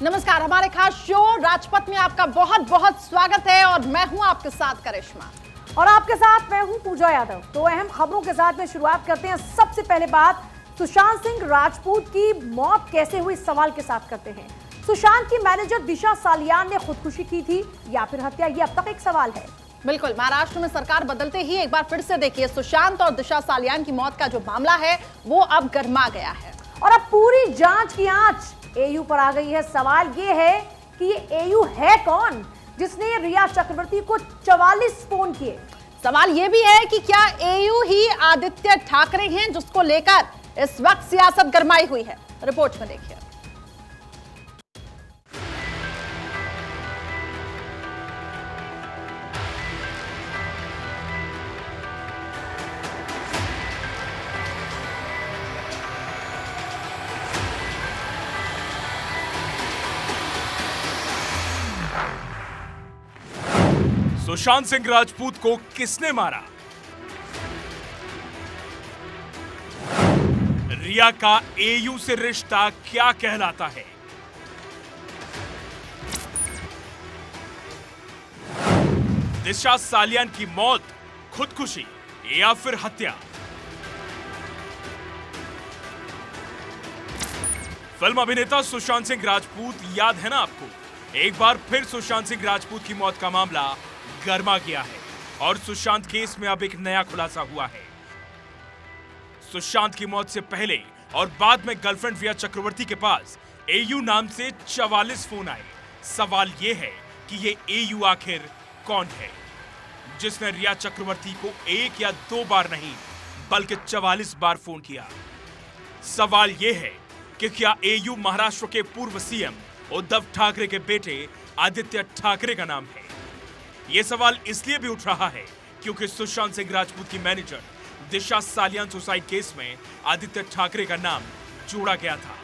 नमस्कार, हमारे खास शो राजपथ में आपका बहुत बहुत स्वागत है और मैं हूं आपके साथ करिश्मा और आपके साथ मैं हूं पूजा यादव। तो अहम खबरों के साथ में शुरुआत करते हैं। सबसे पहले बात सुशांत सिंह राजपूत की मौत कैसे हुई, सवाल के साथ करते हैं। सुशांत की मैनेजर दिशा सालियान ने खुदकुशी की थी या फिर हत्या, ये अब तक एक सवाल है। बिल्कुल, महाराष्ट्र में सरकार बदलते ही एक बार फिर से देखिए सुशांत और दिशा सालियान की मौत का जो मामला है वो अब गर्मा गया है और अब पूरी जांच की आंच एयू पर आ गई है। सवाल ये है कि ये एयू है कौन जिसने रिया चक्रवर्ती को 44 फोन किए। सवाल ये भी है कि क्या एयू ही आदित्य ठाकरे हैं जिसको लेकर इस वक्त सियासत गरमाई हुई है। रिपोर्ट में देखिए। सुशांत सिंह राजपूत को किसने मारा? रिया का एयू से रिश्ता क्या कहलाता है? दिशा सालियान की मौत खुदकुशी या फिर हत्या? फिल्म अभिनेता सुशांत सिंह राजपूत याद है ना आपको? एक बार फिर सुशांत सिंह राजपूत की मौत का मामला गर्मा गया है और सुशांत केस में अब एक नया खुलासा हुआ है। सुशांत की मौत से पहले और बाद में गर्लफ्रेंड रिया चक्रवर्ती के पास एयू नाम से 44 फोन आए। सवाल यह है कि ये एयू आखिर कौन है जिसने रिया चक्रवर्ती को एक या दो बार नहीं बल्कि 44 बार फोन किया। सवाल यह है कि क्या एयू महाराष्ट्र के पूर्व सीएम उद्धव ठाकरे के बेटे आदित्य ठाकरे का नाम है? यह सवाल इसलिए भी उठ रहा है क्योंकि सुशांत सिंह राजपूत की मैनेजर दिशा सालियान सुसाइड केस में आदित्य ठाकरे का नाम जोड़ा गया था।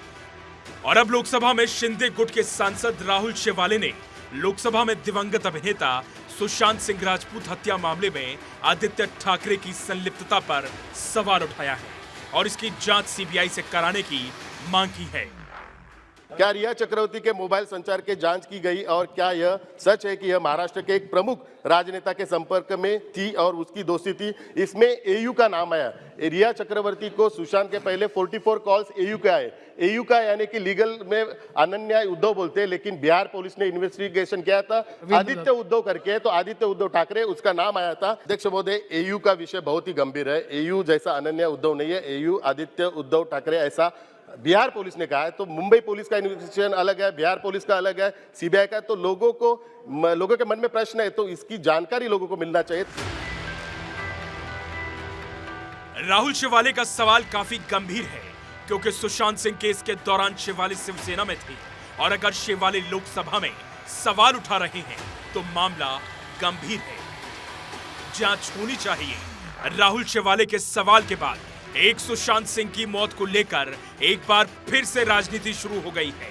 और अब लोकसभा में शिंदे गुट के सांसद राहुल शेवाले ने लोकसभा में दिवंगत अभिनेता सुशांत सिंह राजपूत हत्या मामले में आदित्य ठाकरे की संलिप्तता पर सवाल उठाया है और इसकी जांच सीबीआई से कराने की मांग की है। क्या रिया चक्रवर्ती के मोबाइल संचार की जांच की गई और क्या यह सच है कि यह महाराष्ट्र के एक प्रमुख राजनेता के संपर्क में थी और उसकी दोस्ती थी? इसमें एयू का नाम आया। रिया चक्रवर्ती को सुशांत के पहले 44 कॉल्स एयू के आए। एयू का यानी कि लीगल में अनन्या उद्धव बोलते हैं, लेकिन बिहार पुलिस ने इन्वेस्टिगेशन किया था आदित्य उद्धव करके, तो आदित्य उद्धव ठाकरे उसका नाम आया था। अध्यक्ष महोदय, एयू का विषय बहुत ही गंभीर है। एयू जैसा अनन्या उद्धव नहीं है, एयू आदित्य उद्धव ठाकरे ऐसा बिहार पुलिस ने कहा है। तो मुंबई पुलिस का इन्वेस्टिगेशन अलग है, बिहार पुलिस का अलग है, सीबीआई का। तो लोगों के मन में प्रश्न है, तो इसकी जानकारी लोगों को मिलना चाहिए। राहुल शेवाले का सवाल काफी गंभीर है क्योंकि सुशांत सिंह केस के दौरान शेवाले शिवसेना में थे और अगर शेवाले लोकसभा में सवाल उठा रहे हैं तो मामला गंभीर है, जांच होनी चाहिए। राहुल शेवाले के सवाल के बाद एक सुशांत सिंह की मौत को लेकर एक बार फिर से राजनीति शुरू हो गई है।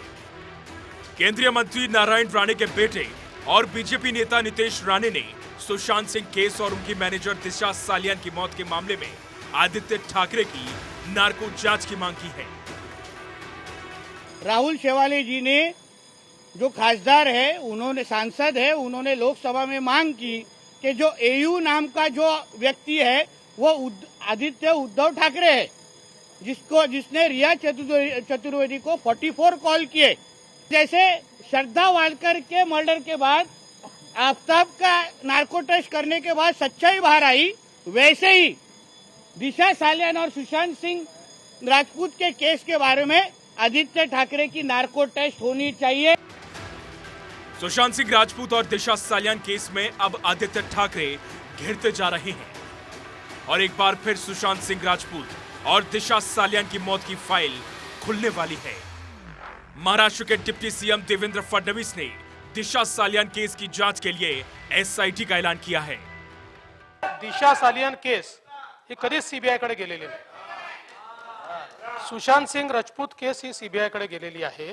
केंद्रीय मंत्री नारायण राणे के बेटे और बीजेपी नेता नितेश राणे ने सुशांत सिंह केस और उनकी मैनेजर दिशा सालियान की मौत के मामले में आदित्य ठाकरे की नार्को जांच की मांग की है। राहुल शेवाले जी ने, जो खासदार है, उन्होंने सांसद है, उन्होंने लोकसभा में मांग की कि जो एयू नाम का जो व्यक्ति है वो आदित्य उद्धव ठाकरे है, जिसने रिया चतुर्वेदी को 44 कॉल किए। जैसे श्रद्धा वाडकर के मर्डर के बाद आफ्ताब का नार्को टेस्ट करने के बाद सच्चाई बाहर आई, वैसे ही दिशा सालियान और सुशांत सिंह राजपूत के केस के बारे में आदित्य ठाकरे की नार्को टेस्ट होनी चाहिए। सुशांत सिंह राजपूत और दिशा सालियान केस में अब आदित्य ठाकरे घिरते जा रहे हैं और एक बार फिर सुशांत सिंह राजपूत और दिशा सालियान की मौत की फाइल खुलने वाली है। महाराष्ट्र के डिप्टी सीएम देवेंद्र फडणवीस ने दिशा सालियान केस की जांच के लिए एसआईटी का ऐलान किया है। दिशा सालियान केस ही कधीच सीबीआय कडे गेलेली नाही। सुशांत सिंह राजपूत केस ही सीबीआय कडे गेलेली आहे।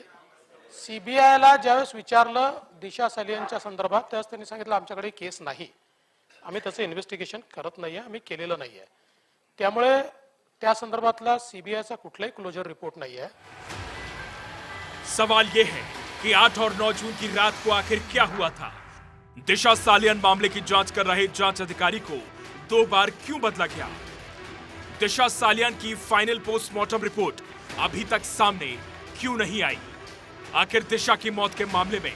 सीबीआयला ज्यावेळेस विचारलं दिशा सालियानच्या संदर्भात, त्यावेळेस त्यांनी सांगितलं आमच्याकडे केस नाही, आम्ही त्याचं इन्व्हेस्टिगेशन करत नाहीये, आम्ही केलेलं नाहीये। त्यामुळे त्या संदर्भातला सीबीआयचा कुठलाही क्लोजर रिपोर्ट नाहीये। सवाल यह है कि 8 और 9 जून की रात को आखिर क्या हुआ था। दिशा सालियन मामले की जांच कर रहे जांच अधिकारी को 2 बार क्यों बदला गया? दिशा सालियन की फाइनल पोस्टमार्टम रिपोर्ट अभी तक सामने क्यों नहीं आई? आखिर दिशा की मौत के मामले में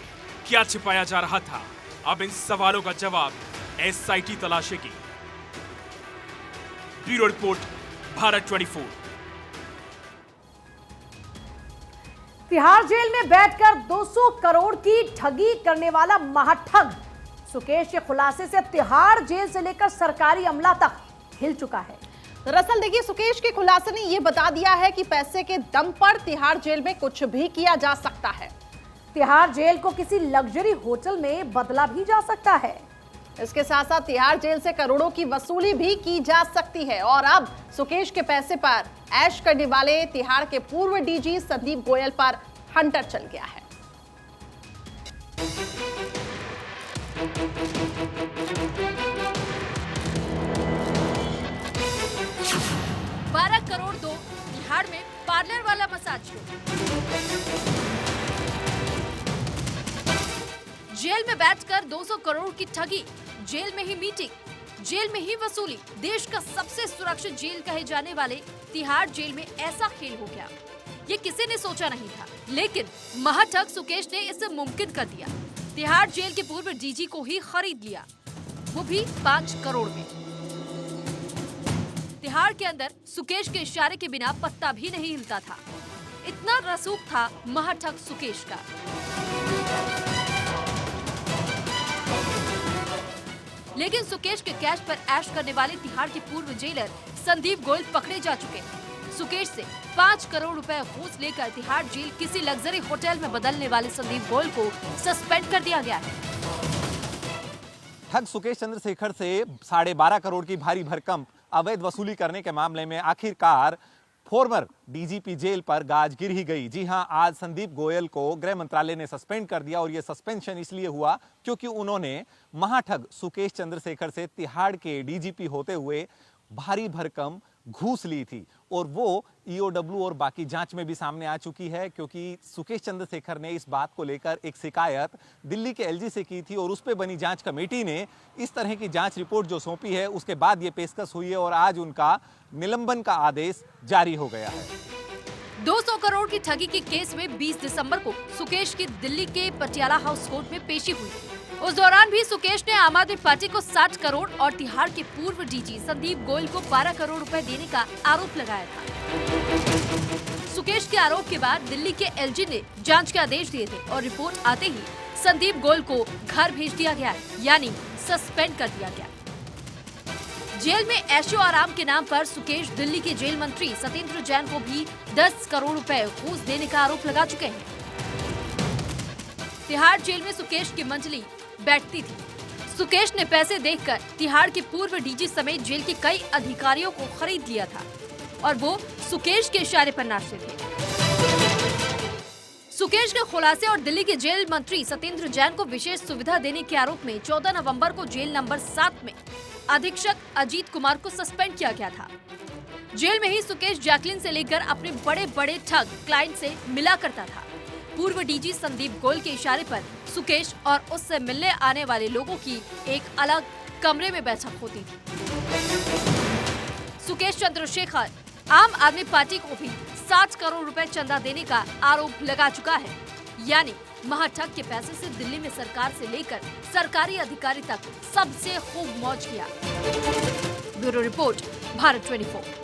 क्या छिपाया जा रहा था? अब इन सवालों का जवाब एसआईटी तलाशेगी। Bureau report, Bharat 24। Tihar jail में बैठकर 200 करोड़ की ठगी करने वाला महाठग सुकेश के खुलासे से तिहाड़ जेल से लेकर सरकारी अमला तक हिल चुका है। दरअसल देखिए, सुकेश के खुलासे ने यह बता दिया है कि पैसे के दम पर तिहाड़ जेल में कुछ भी किया जा सकता है। तिहाड़ जेल को किसी लग्जरी होटल में बदला भी जा सकता है। इसके साथ साथ तिहाड़ जेल से करोड़ों की वसूली भी की जा सकती है। और अब सुकेश के पैसे पर ऐश करने वाले तिहाड़ के पूर्व डीजी संदीप गोयल पर हंटर चल गया है। 12 करोड़ दो तिहाड़ में पार्लर वाला मसाज शो। जेल में बैठकर 200 करोड़ की ठगी, जेल में ही मीटिंग, जेल में ही वसूली। देश का सबसे सुरक्षित जेल कहे जाने वाले तिहाड़ जेल में ऐसा खेल हो गया, ये किसी ने सोचा नहीं था। लेकिन महाठग सुकेश ने इसे मुमकिन कर दिया। तिहाड़ जेल के पूर्व डीजी को ही खरीद लिया, वो भी 5 करोड़ में। तिहाड़ के अंदर सुकेश के इशारे के बिना पत्ता भी नहीं हिलता था। इतना रसूख था महाठग सुकेश का। लेकिन सुकेश के कैश पर ऐश करने वाले तिहाड़ के पूर्व जेलर संदीप गोयल पकड़े जा चुके हैं। सुकेश से 5 करोड़ रुपए घूस लेकर तिहाड़ जेल किसी लग्जरी होटल में बदलने वाले संदीप गोयल को सस्पेंड कर दिया गया है। ठग सुकेश चंद्रशेखर से 12.5 करोड़ की भारी भरकम अवैध वसूली करने के मामले में आखिरकार फॉर्मर डीजीपी जेल पर गाज गिर ही गई। जी हां, आज संदीप गोयल को गृह मंत्रालय ने सस्पेंड कर दिया और यह सस्पेंशन इसलिए हुआ क्योंकि उन्होंने महाठग सुकेश चंद्रशेखर से तिहाड़ के डीजीपी होते हुए भारी भरकम घूस ली थी। और वो ईओडब्ल्यू और बाकी जांच में भी सामने आ चुकी है, क्योंकि सुकेश चंद्रशेखर ने इस बात को लेकर एक शिकायत दिल्ली के एलजी से की थी और उस पर बनी जांच कमेटी ने इस तरह की जांच रिपोर्ट जो सौंपी है, उसके बाद ये पेशकश हुई है और आज उनका निलंबन का आदेश जारी हो गया है। 200 करोड़ की ठगी के केस में 20 दिसंबर को सुकेश की दिल्ली के पटियाला हाउस कोर्ट में पेशी हुई। उस दौरान भी सुकेश ने आम आदमी पार्टी को 60 करोड़ और तिहाड़ के पूर्व डीजी संदीप गोयल को 12 करोड़ रुपए देने का आरोप लगाया था। सुकेश के आरोप के बाद दिल्ली के एलजी ने जांच के आदेश दिए थे और रिपोर्ट आते ही संदीप गोयल को घर भेज दिया गया, यानी सस्पेंड कर दिया गया। जेल में ऐशो आराम के नाम पर सुकेश दिल्ली के जेल मंत्री सत्येंद्र जैन को भी 10 करोड़ रुपए घूस देने का आरोप लगा चुके हैं। तिहाड़ जेल में सुकेश की मंजली बैठती थी। सुकेश ने पैसे देखकर तिहाड़ के पूर्व डीजी समेत जेल के कई अधिकारियों को खरीद लिया था और वो सुकेश के इशारे पर नाचते थे। सुकेश के खुलासे और दिल्ली के जेल मंत्री सत्येंद्र जैन को विशेष सुविधा देने के आरोप में 14 नवंबर को जेल नंबर 7 में अधीक्षक अजीत कुमार को सस्पेंड किया गया था। जेल में ही सुकेश जैकलिन से लेकर अपने बड़े बड़े ठग क्लाइंट से मिला करता था। पूर्व डीजी संदीप गोयल के इशारे पर सुकेश और उससे मिलने आने वाले लोगों की एक अलग कमरे में बैठक होती थी। सुकेश चंद्रशेखर आम आदमी पार्टी को भी 60 करोड़ रुपए चंदा देने का आरोप लगा चुका है, यानी महाठग के पैसे से दिल्ली में सरकार से लेकर सरकारी अधिकारी तक सबसे खूब मौज किया। Bureau report, Bharat 24।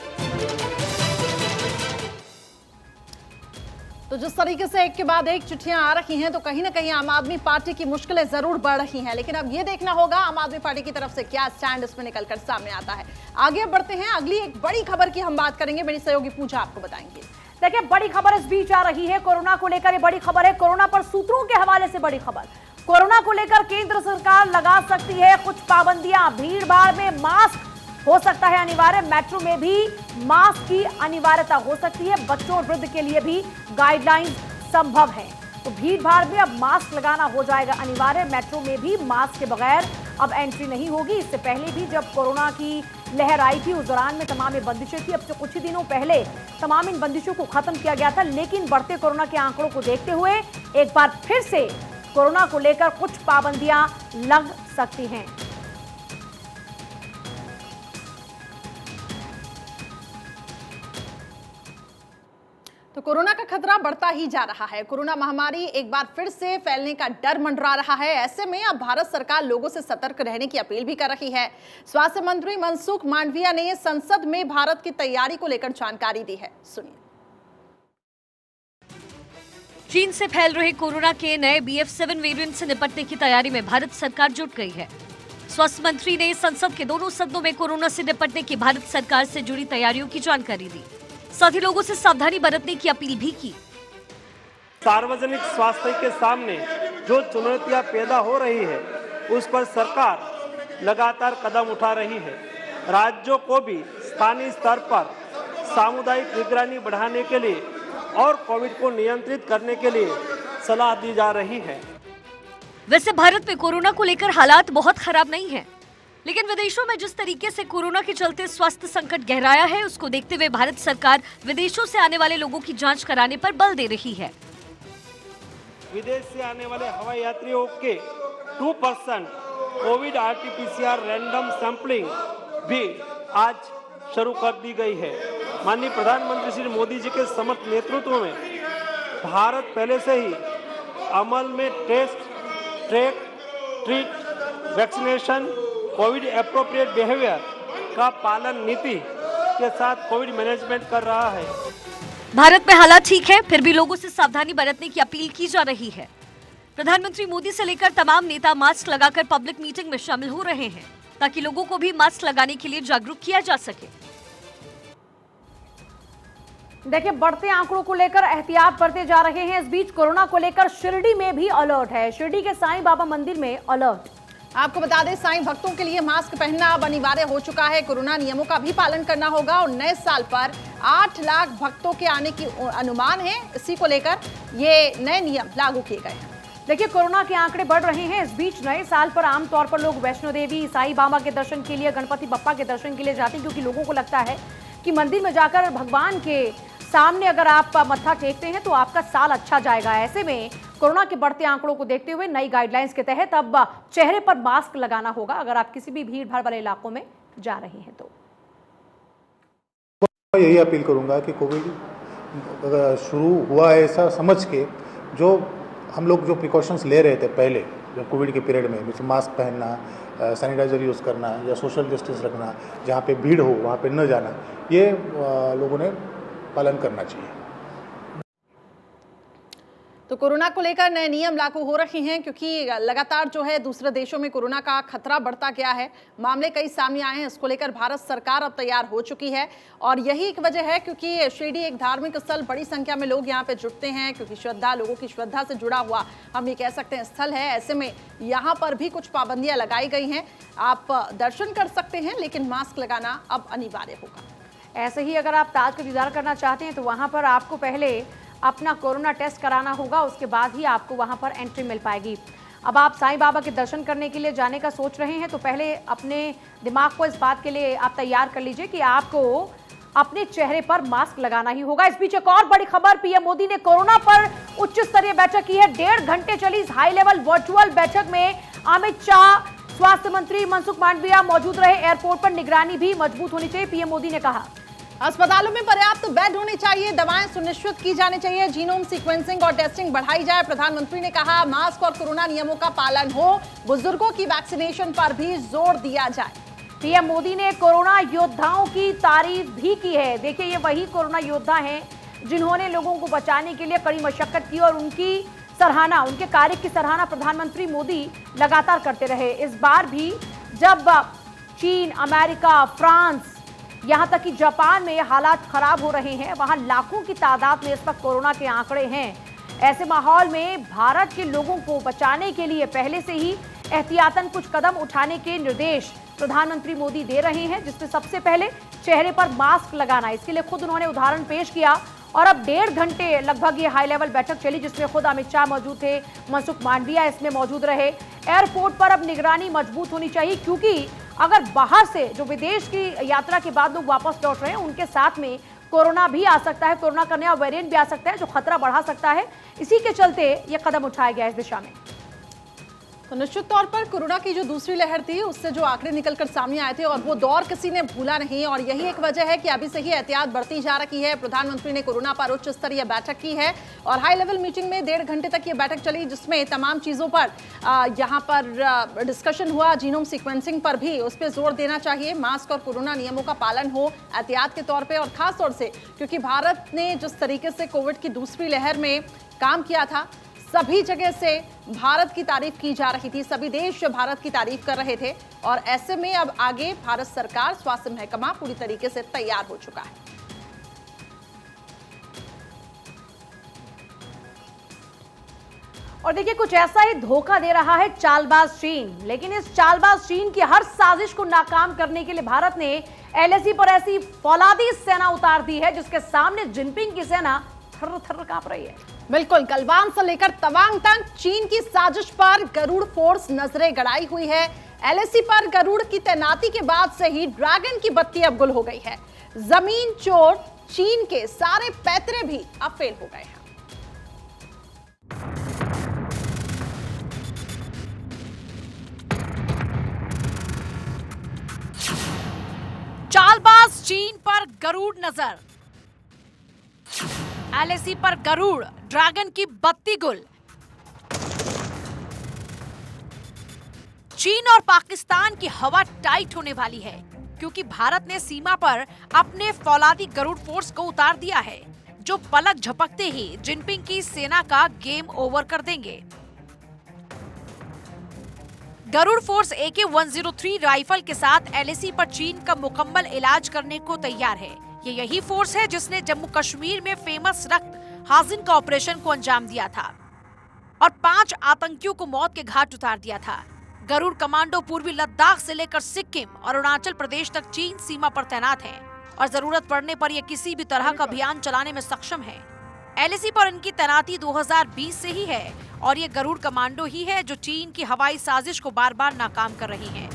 तो जिस तरीके से एक के बाद एक चिट्ठियां आ रही हैं, तो कहीं ना कहीं आम आदमी पार्टी की मुश्किलें जरूर बढ़ रही हैं। लेकिन अब ये देखना होगा आम आदमी पार्टी की तरफ से क्या स्टैंड इसमें निकलकर सामने आता है। आगे बढ़ते हैं, अगली एक बड़ी खबर की हम बात करेंगे। मेरी सहयोगी पूजा आपको बताएंगे। देखिए, बड़ी खबर इस बीच आ रही है। कोरोना को लेकर ये बड़ी खबर है। कोरोना पर सूत्रों के हवाले से बड़ी खबर। कोरोना को लेकर केंद्र सरकार लगा सकती है कुछ पाबंदियां। भीड़ भाड़ में मास्क हो सकता है अनिवार्य। मेट्रो में भी मास्क की अनिवार्यता हो सकती है। बच्चों और वृद्ध के लिए भी गाइडलाइन संभव है। तो भीड़ भाड़ में अब मास्क लगाना हो जाएगा अनिवार्य। मेट्रो में भी मास्क के बगैर अब एंट्री नहीं होगी। इससे पहले भी जब कोरोना की लहर आई थी, उस दौरान में तमाम ये बंदिशें थी। अब से कुछ ही दिनों पहले तमाम इन बंदिशों को खत्म किया गया था, लेकिन बढ़ते कोरोना के आंकड़ों को देखते हुए एक बार फिर से कोरोना को लेकर कुछ पाबंदियां लग सकती हैं। तो कोरोना का खतरा बढ़ता ही जा रहा है। कोरोना महामारी एक बार फिर से फैलने का डर मंडरा रहा है। ऐसे में अब भारत सरकार लोगों से सतर्क रहने की अपील भी कर रही है। स्वास्थ्य मंत्री मनसुख मांडविया ने संसद में भारत की तैयारी को लेकर जानकारी दी है, सुनिए। चीन से फैल रहे कोरोना के नए BF7 वेरिएंट से निपटने की तैयारी में भारत सरकार जुट गई है। स्वास्थ्य मंत्री ने संसद के दोनों सदनों में कोरोना से निपटने की भारत सरकार से जुड़ी तैयारियों की जानकारी दी। साथ ही लोगों से सावधानी बरतने की अपील भी की। सार्वजनिक स्वास्थ्य के सामने जो चुनौतियां पैदा हो रही है, उस पर सरकार लगातार कदम उठा रही है। राज्यों को भी स्थानीय स्तर पर सामुदायिक निगरानी बढ़ाने के लिए और कोविड को नियंत्रित करने के लिए सलाह दी जा रही है। वैसे भारत में कोरोना को लेकर हालात बहुत खराब नहीं है, लेकिन विदेशों में जिस तरीके से कोरोना के चलते स्वास्थ्य संकट गहराया है, उसको देखते हुए भारत सरकार विदेशों से आने वाले लोगों की जांच कराने पर बल दे रही है। विदेश से आने वाले हवाई यात्रियों के 2% कोविड RT-PCR रैंडम सैंपलिंग भी आज शुरू कर दी गई है। माननीय प्रधानमंत्री श्री मोदी जी के समर्थ नेतृत्व में भारत पहले से ही अमल में test, track, treat, vaccination, COVID appropriate behaviour का पालन नीति के साथ कोविड मैनेजमेंट कर रहा है। भारत में हालात ठीक है, फिर भी लोगों से सावधानी बरतने की अपील की जा रही है। प्रधानमंत्री मोदी से लेकर तमाम नेता मास्क लगाकर पब्लिक मीटिंग में शामिल हो रहे हैं, ताकि लोगों को भी मास्क लगाने के लिए जागरूक किया जा सके। देखिए, बढ़ते आंकड़ों को लेकर एहतियात बरते जा रहे हैं। इस बीच कोरोना को लेकर शिरडी में भी अलर्ट है। शिरडी के साईं बाबा मंदिर में अलर्ट। आपको बता दें, साईं भक्तों के लिए मास्क पहनना अब अनिवार्य हो चुका है। कोरोना नियमों का भी पालन करना होगा और नए साल पर 8 लाख भक्तों के आने की अनुमान है। इसी को लेकर ये नए नियम लागू किए गए हैं। देखिए, कोरोना के आंकड़े बढ़ रहे हैं। इस बीच नए साल पर आमतौर पर लोग वैष्णो देवी, साईं बाबा के दर्शन के लिए, गणपति बप्पा के दर्शन के लिए जाते हैं, क्योंकि लोगों को लगता है कि मंदिर में जाकर भगवान के सामने अगर आप मत्था टेकते हैं तो आपका साल अच्छा जाएगा। ऐसे में कोरोना के बढ़ते आंकड़ों को देखते हुए नई गाइडलाइंस के तहत अब चेहरे पर मास्क लगाना होगा अगर आप किसी भी भीड़ भाड़ वाले इलाकों में जा रहे हैं तो। यही अपील करूंगा कि कोविड शुरू हुआ है ऐसा समझ के जो हम लोग जो प्रिकॉशंस ले रहे थे पहले जो कोविड के पीरियड में, जैसे मास्क पहनना, सैनिटाइजर यूज़ करना या सोशल डिस्टेंस रखना, जहाँ पे भीड़ हो वहाँ पे न जाना, ये लोगों ने पालन करना चाहिए। तो कोरोना को लेकर नए नियम लागू हो रहे हैं, क्योंकि लगातार जो है दूसरे देशों में कोरोना का खतरा बढ़ता गया है। मामले कई सामने आए हैं। इसको लेकर भारत सरकार अब तैयार हो चुकी है और यही एक वजह है क्योंकि शिरडी एक धार्मिक स्थल, बड़ी संख्या में लोग यहाँ पे जुटते हैं, क्योंकि श्रद्धा, लोगों की श्रद्धा से जुड़ा हुआ हम ये कह सकते हैं स्थल है। ऐसे में यहाँ पर भी कुछ पाबंदियां लगाई गई हैं। आप दर्शन कर सकते हैं, लेकिन मास्क लगाना अब अनिवार्य होगा। ऐसे ही अगर आप ताज का दीदार करना चाहते हैं तो वहां पर आपको पहले अपना कोरोना टेस्ट कराना होगा, उसके बाद ही आपको वहां पर एंट्री मिल पाएगी। अब आप साईं बाबा के दर्शन करने के लिए जाने का सोच रहे हैं तो पहले अपने दिमाग को इस बात के लिए आप तैयार कर लीजिए कि आपको अपने चेहरे पर मास्क लगाना ही होगा। इस बीच एक और बड़ी खबर, पीएम मोदी ने कोरोना पर उच्च स्तरीय बैठक की है। 1.5 घंटे चली इस हाई लेवल वर्चुअल बैठक में अमित शाह, स्वास्थ्य मंत्री मनसुख मांडविया मौजूद रहे। एयरपोर्ट पर निगरानी भी मजबूत होनी चाहिए, पीएम मोदी ने कहा। अस्पतालों में पर्याप्त बेड होने चाहिए, दवाएं सुनिश्चित की जानी चाहिए, जीनोम सीक्वेंसिंग और टेस्टिंग बढ़ाई जाए। प्रधानमंत्री ने कहा मास्क और कोरोना नियमों का पालन हो, बुजुर्गों की वैक्सीनेशन पर भी जोर दिया जाए। पीएम मोदी ने कोरोना योद्धाओं की तारीफ भी की है। देखिए, ये वही कोरोना योद्धा हैं जिन्होंने लोगों को बचाने के लिए कड़ी मशक्कत की और उनकी सराहना, उनके कार्य की सराहना प्रधानमंत्री मोदी लगातार करते रहे। इस बार भी जब चीन, अमेरिका, फ्रांस, यहाँ तक कि जापान में हालात खराब हो रहे हैं, वहाँ लाखों की तादाद में इस वक्त कोरोना के आंकड़े हैं। ऐसे माहौल में भारत के लोगों को बचाने के लिए पहले से ही एहतियातन कुछ कदम उठाने के निर्देश प्रधानमंत्री मोदी दे रहे हैं, जिसमें सबसे पहले चेहरे पर मास्क लगाना। इसके लिए खुद उन्होंने उदाहरण पेश किया और अब 1.5 घंटे लगभग ये हाई लेवल बैठक चली, जिसमें खुद अमित शाह मौजूद थे, मनसुख मांडविया इसमें मौजूद रहे। एयरपोर्ट पर अब निगरानी मजबूत होनी चाहिए, क्योंकि अगर बाहर से जो विदेश की यात्रा के बाद लोग वापस लौट रहे हैं उनके साथ में कोरोना भी आ सकता है, कोरोना का नया वेरिएंट भी आ सकता है जो खतरा बढ़ा सकता है। इसी के चलते यह कदम उठाया गया इस दिशा में। तो निश्चित तौर पर कोरोना की जो दूसरी लहर थी उससे जो आंकड़े निकलकर सामने आए थे और वो दौर किसी ने भूला नहीं, और यही एक वजह है कि अभी से ही एहतियात बढ़ती जा रही है। प्रधानमंत्री ने कोरोना पर उच्च स्तरीय बैठक की है और हाई लेवल मीटिंग में 1.5 घंटे तक ये बैठक चली, जिसमें तमाम चीजों पर यहाँ पर डिस्कशन हुआ। जीनोम सीक्वेंसिंग पर भी उस पर जोर देना चाहिए, मास्क और कोरोना नियमों का पालन हो एहतियात के तौर पर, और खास तौर से क्योंकि भारत ने जिस तरीके से कोविड की दूसरी लहर में काम किया था, सभी जगह से भारत की तारीफ की जा रही थी, सभी देश भारत की तारीफ कर रहे थे, और ऐसे में अब आगे भारत सरकार, स्वास्थ्य महकमा पूरी तरीके से तैयार हो चुका है। और देखिए कुछ ऐसा ही धोखा दे रहा है चालबाज चीन, लेकिन इस चालबाज चीन की हर साजिश को नाकाम करने के लिए भारत ने एलएसी पर ऐसी फौलादी सेना उतार दी है जिसके सामने जिनपिंग की सेना थर्र थर्र कांप रही है। बिल्कुल, गलवान से लेकर तवांग तक चीन की साजिश पर गरुड़ फोर्स नजरें गड़ाई हुई है। एलएसी पर गरुड़ की तैनाती के बाद से ही ड्रैगन की बत्ती अब गुल हो गई है। जमीन चोर चीन के सारे पैतरे भी अब फेल हो गए हैं। चालबाज चीन पर गरुड़ नजर, एलएसी पर गरुड़, ड्रैगन की बत्ती गुल। चीन और पाकिस्तान की हवा टाइट होने वाली है क्योंकि भारत ने सीमा पर अपने फौलादी गरुड़ फोर्स को उतार दिया है जो पलक झपकते ही जिनपिंग की सेना का गेम ओवर कर देंगे। गरुड़ फोर्स AK-103 राइफल के साथ एलएसी पर चीन का मुकम्मल इलाज करने को तैयार है। ये यही फोर्स है जिसने जम्मू कश्मीर में फेमस रक्त हाजिन का ऑपरेशन को अंजाम दिया था और 5 आतंकियों को मौत के घाट उतार दिया था। गरुड़ कमांडो पूर्वी लद्दाख से लेकर सिक्किम और अरुणाचल प्रदेश तक चीन सीमा पर तैनात है और जरूरत पड़ने पर ये किसी भी तरह का अभियान चलाने में सक्षम है। एलएसी पर इनकी तैनाती 2020 से ही है और ये गरुड़ कमांडो ही है जो चीन की हवाई साजिश को बार बार नाकाम कर रही हैं।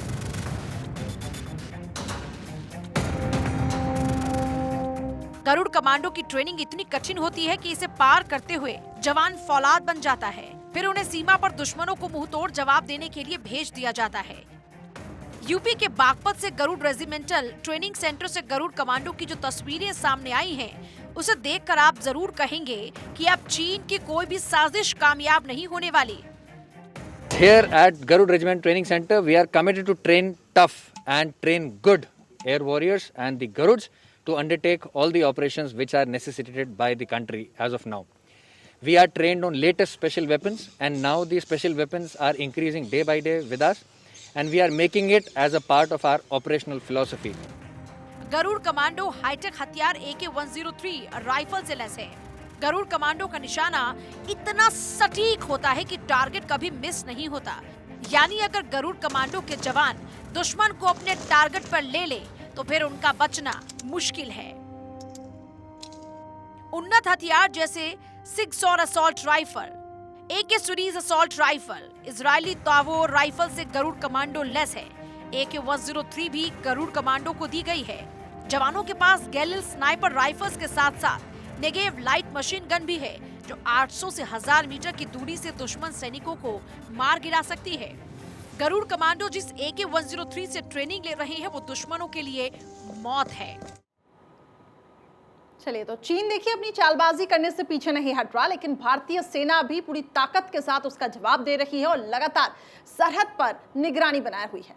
गरुड़ कमांडो की ट्रेनिंग इतनी कठिन होती है कि इसे पार करते हुए जवान फौलाद बन जाता है, फिर उन्हें सीमा पर दुश्मनों को मुंहतोड़ जवाब देने के लिए भेज दिया जाता है। यूपी के बागपत से गरुड़ रेजिमेंटल ट्रेनिंग सेंटर से गरुड़ कमांडो की जो तस्वीरें सामने आई हैं, उसे देखकर आप जरूर कहेंगे कि अब चीन की कोई भी साजिश कामयाब नहीं होने वाली। Here at Garud Regiment Training Center, we are committed to train tough and train good air warriors and the Garuds to undertake all the operations which are necessitated by the country as of now. We are trained on latest special weapons and now the special weapons are increasing day by day with us and we are making it as a part of our operational philosophy. Garud commando hi-tech हथियार AK-103 rifle से lace है। Garuda commando का निशाना इतना सटीक होता है कि टारगेट कभी मिस नहीं होता। यानी अगर गरुड़ कमांडो के जवान दुश्मन को अपने टारगेट पर ले ले तो फिर उनका बचना मुश्किल है। उन्नत हथियार जैसे Sig Sauer assault rifle, AK series assault rifle, Israeli Tavor rifle से गरुड़ कमांडो लेस है। AK-103 भी गरुड़ कमांडो को दी गई है। जवानों के पास गैलिल स्नाइपर राइफल्स के साथ साथ नेगेव लाइट मशीन गन भी है जो 800 से 1000 मीटर की दूरी से दुश्मन सैनिकों को मार गिरा सकती है। गरुड़ कमांडो जिस AK-103 से ट्रेनिंग ले रहे हैं वो दुश्मनों के लिए मौत है। चलिए, तो चीन देखिए अपनी चालबाजी करने से पीछे नहीं हट रहा, लेकिन भारतीय सेना भी पूरी ताकत के साथ उसका जवाब दे रही है और लगातार सरहद पर निगरानी बनाए हुई है।